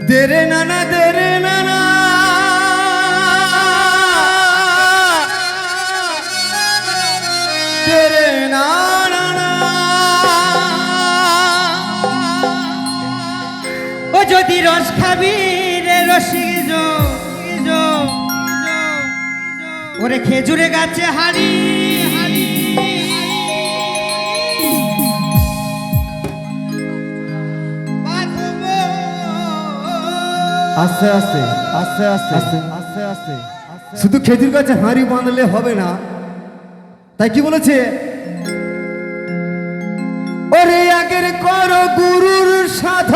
দেরে নানা দেরে নানা দেরে নানা ও যদি রস খাবি রে রসিক ওরে খেজুরে গাছে হারি আস্তে আস্তে আস্তে আস্তে আস্তে আস্তে শুধু খেজুর গাছে হাঁড়ি বাঁধলে হবে না, তাই কি বলেছে? ওরে আগের কর গুরুর সাধ,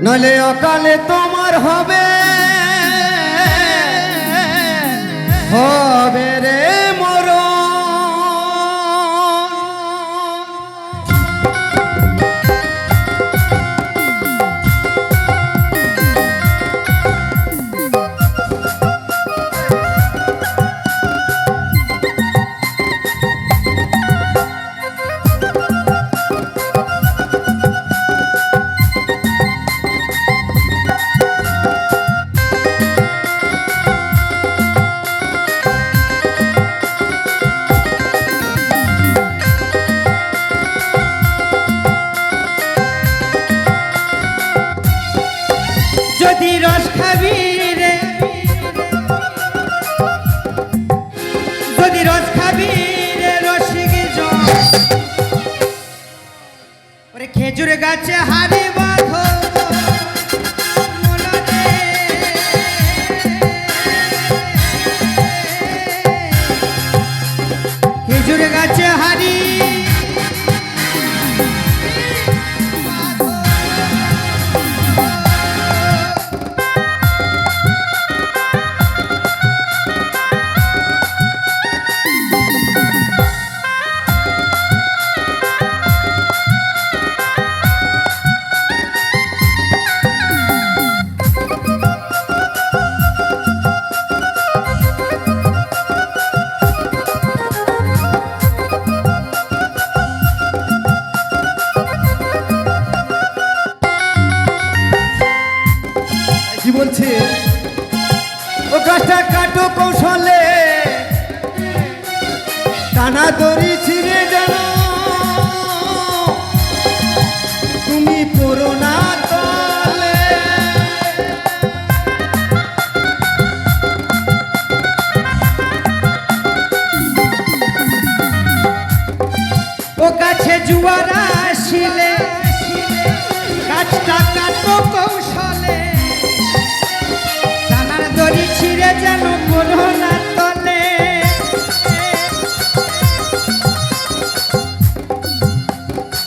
নলে অকালে তোমার হবে হবে রে মরণ। যদি রস খাবি রে যদি রস খাবি রে রসিক ওরে খেজুর গাছে হারি বাঁধো খেজুর গাছে হারি কি বলছে? ও গাছটা কাটো কৌশলে, টানা দড়ি ছিঁড়ে যেন তুমি পড়ো না তলে। ও গাছে জুয়ার আসিলে গাছটা কাটো কৌশলে, টানার দড়ি ছিঁড়ে যেন পড়ো না তলে।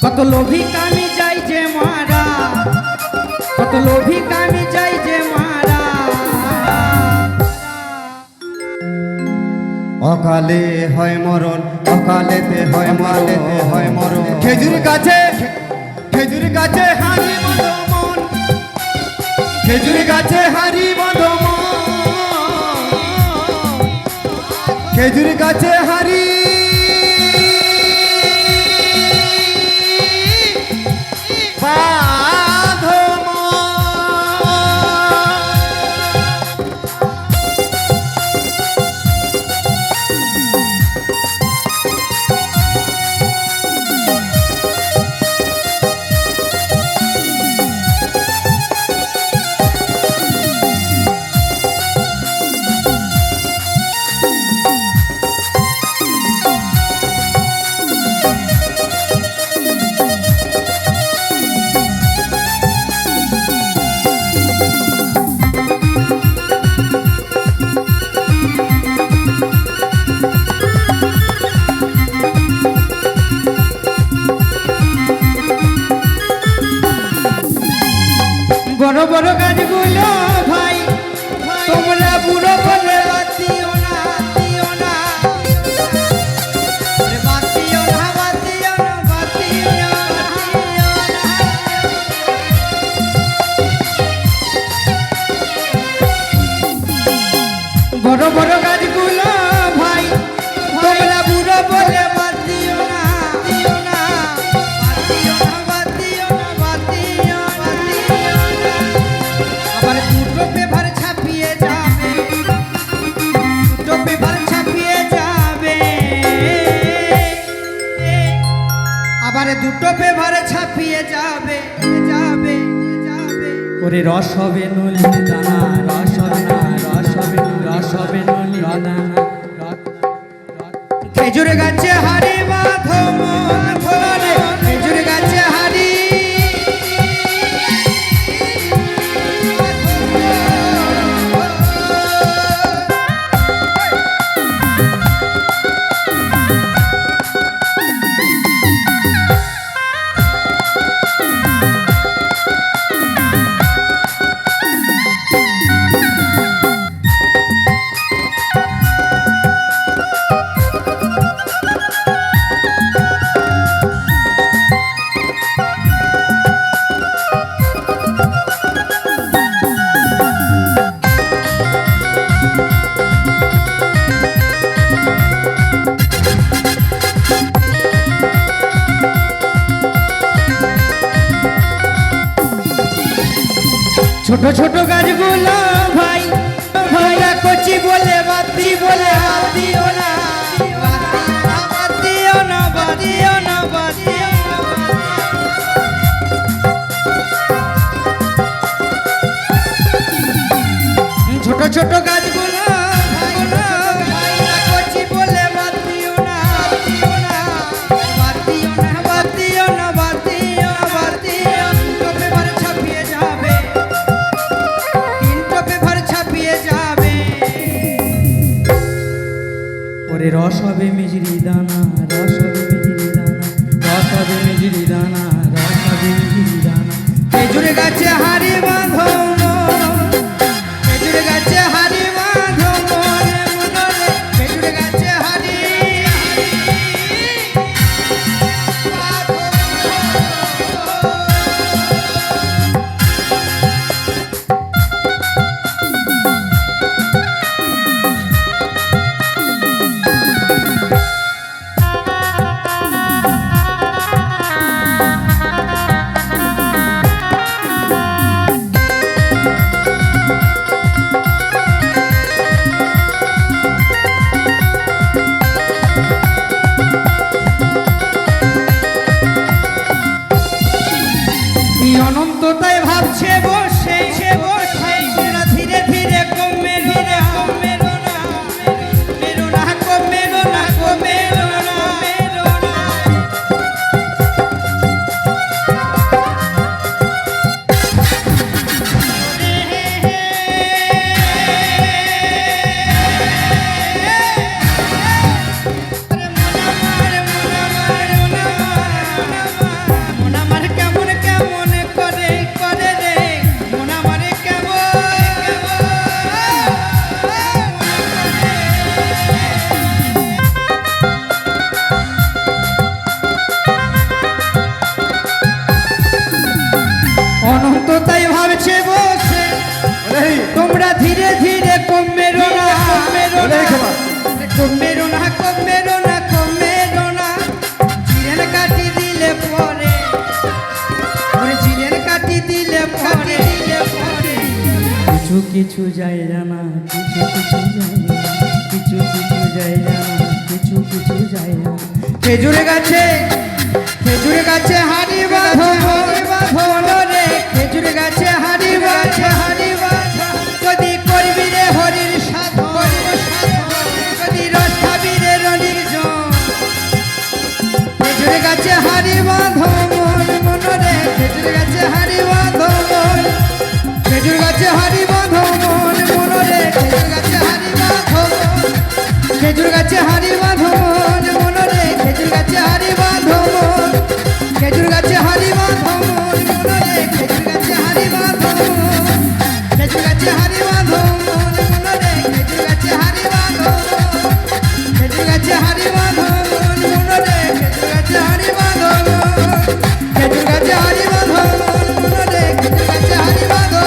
কত লোভী কামি যাই যে মারা, কত লোভী কামি যাই যে মারা। অকালে হয় মরণ, অকালেতে হয় মালেতে হয় মরণ। খেজুর গাছে খেজুর গাছে হাঁড়ি বাঁধো মন, খেজুর গাছে হাঁড়ি বাঁধো মন, খেজুর গাছে হাঁড়ি বাঁধো মন। আর দুটো পেভারে ছাপিয়ে যাবে যাবে যাবে ওরে রস হবে নলি দানা রস হবে না রস হবে রস হবে নলি দানা খেজুর গাছে হাড়ি বাঁধো মন ভোলে খেজুর গাছে হাড়ি ছোট ছোট গাছগুলো ভাই ভাইরা কচি বলে বাতি বলে বাতিও না বাতিও না বাতিও না বাতিও না ছোট ছোট গাছগুলো ভাইরা কচি বলে বাতিও না বাতিও না বাতিও না বাতিও না বাতিও না বাতিও তবে বার ছাপিয়ে যাবে যাবে ওরে রস হবে মিজরি দানা রস হবে মিজরি দানা রস হবে মিজরি দানা রস হবে মিজরি দানা খেজুর গাছে হাড়ি বাঁধো খেজুর গাছে হাড়ি বাঁধো মনে মনে খেজুর গাছে হাড়ি অনন্ততায় ভাবছে বসে বসে ধীরে ধীরে কমে ধীরে কমে মেরো না কমে না কমে না অনন্ততাই ভাবছে বসে তোমরা ধীরে ধীরে কমে না কমে না কমে না কমে না জিরেন কাটি দিলে পরে ওরে জিরেন কাটি দিলে পরে কিছু কিছু যায় জানা কিছু কিছু যায় না কিছু কিছু যায় জানা কিছু কিছু যায় না খেজুর গাছে হাড়ি বাঁধো রে খেজুর গাছে হাড়ি বাঁধো যদি করবি রে হরির সাধন যদি রস খাবি রে রনির জন খেজুর গাছে হাড়ি বাঁধো মন রে খেজুর গাছে হাড়ি বাঁধো খেজুর গাছে হাড়ি বাঁধো মন রে খেজুর গাছে হাড়ি বাঁধো খেজুর গাছে হাড়ি বাঁধো মন রে খেজুর গাছে হাড়ি বাঁধো খেজুর গাছে হাড়ি বাঁধো মন রে খেজুর গাছে হাড়ি বাঁধো খেজুর গাছে হাড়ি বাঁধো মন রে খেজুর গাছে হাড়ি বাঁধো খেজুর গাছে হাড়ি বাঁধো মন রে খেজুর গাছে হাড়ি বাঁধো খেজুর গাছে হাড়ি বাঁধো মন রে খেজুর গাছে হাড়ি বাঁধো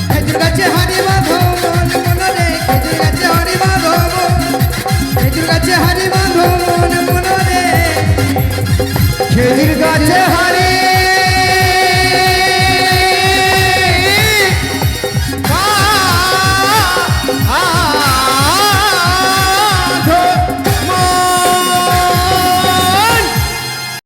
খেজুর গাছে হাড়ি বাঁধো মন রে খেজুর গাছে হাড়ি বাঁধো খেজুর গাছে হাড়ি বাঁধো মন রে খেজুর গাছে